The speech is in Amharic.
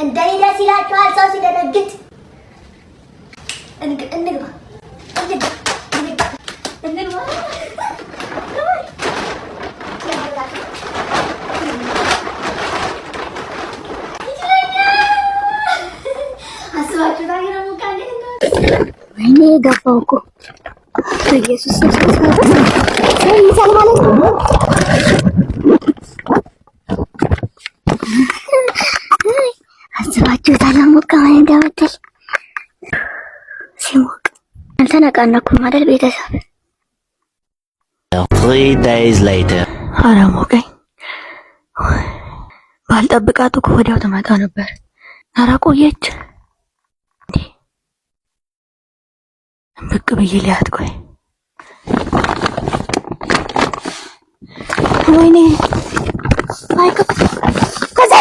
እንደኔ ደስ ይላችኋል ሰው ሲደነግጥ? እንግባ አስባችሁ ታገረ ሙቃኔ ወይኔ ገፋው እኮ ኢየሱስ ክርስቶስ ይሰል ማለት ነው። አስባችሁታል? ሙቃኔ እንዳወጣል ሲሞቅ አልተነቃነኩም አይደል ቤተሰብ? 3 days later ኧረ ሞቀኝ። ባልጠብቃት እኮ ወዲያው ትመጣ ነበር። ኧረ ቆየች እንዴ! ብቅ ብዬ ሊያት ቆይ ወይኔ አይከፍ ከዛ